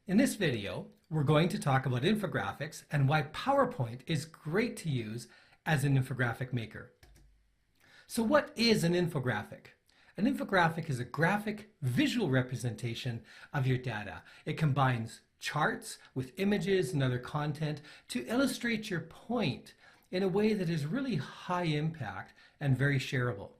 In this video, we're going to talk about infographics and why PowerPoint is great to use as an infographic maker. So what is an infographic? An infographic is a graphic visual representation of your data. It combines charts with images and other content to illustrate your point in a way that is really high impact and very shareable.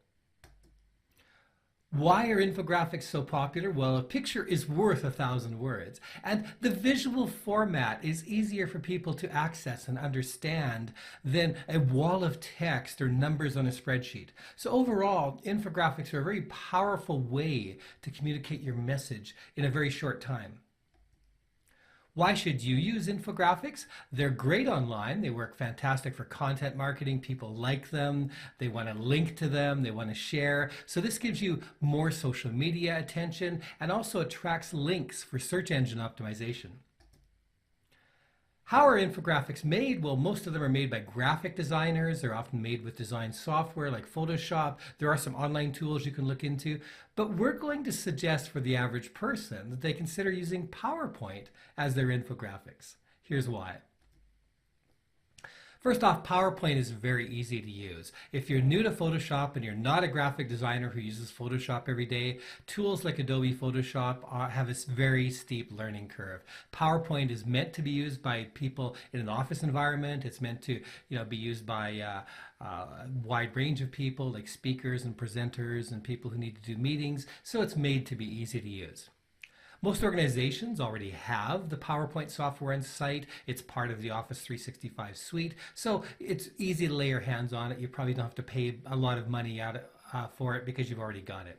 Why are infographics so popular? Well, a picture is worth 1,000 words, and the visual format is easier for people to access and understand than a wall of text or numbers on a spreadsheet. So overall, infographics are a very powerful way to communicate your message in a very short time. Why should you use infographics? They're great online. They work fantastic for content marketing. People like them. They want to link to them. They want to share. So this gives you more social media attention and also attracts links for search engine optimization. How are infographics made? Well, most of them are made by graphic designers. They're often made with design software like Photoshop. There are some online tools you can look into, but we're going to suggest for the average person that they consider using PowerPoint as their infographics. Here's why. First off, PowerPoint is very easy to use. If you're new to Photoshop and you're not a graphic designer who uses Photoshop every day, tools like Adobe Photoshop have a very steep learning curve. PowerPoint is meant to be used by people in an office environment. It's meant to be used by a wide range of people like speakers and presenters and people who need to do meetings. So it's made to be easy to use. Most organizations already have the PowerPoint software on site. It's part of the Office 365 suite, so it's easy to lay your hands on it. You probably don't have to pay a lot of money for it because you've already got it.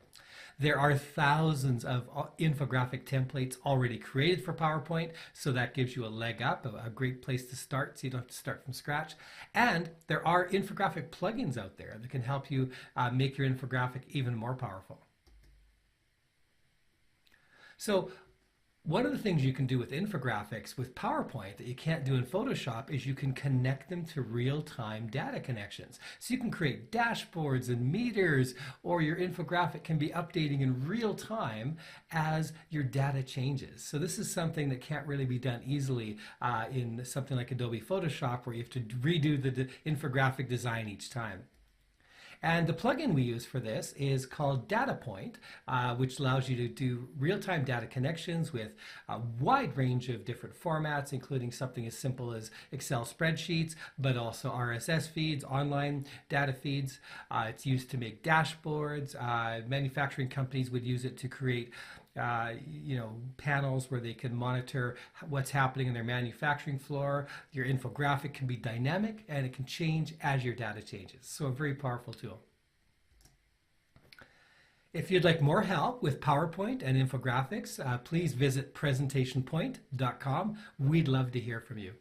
There are thousands of infographic templates already created for PowerPoint, so that gives you a leg up, a great place to start so you don't have to start from scratch. And there are infographic plugins out there that can help you make your infographic even more powerful. So one of the things you can do with infographics with PowerPoint that you can't do in Photoshop is you can connect them to real-time data connections. So you can create dashboards and meters, or your infographic can be updating in real time as your data changes. So this is something that can't really be done easily in something like Adobe Photoshop, where you have to redo the infographic design each time. And the plugin we use for this is called Datapoint, which allows you to do real-time data connections with a wide range of different formats, including something as simple as Excel spreadsheets, but also RSS feeds, online data feeds. It's used to make dashboards. Manufacturing companies would use it to create panels where they can monitor what's happening in their manufacturing floor. Your infographic can be dynamic and it can change as your data changes. So a very powerful tool. If you'd like more help with PowerPoint and infographics, please visit PresentationPoint.com. We'd love to hear from you.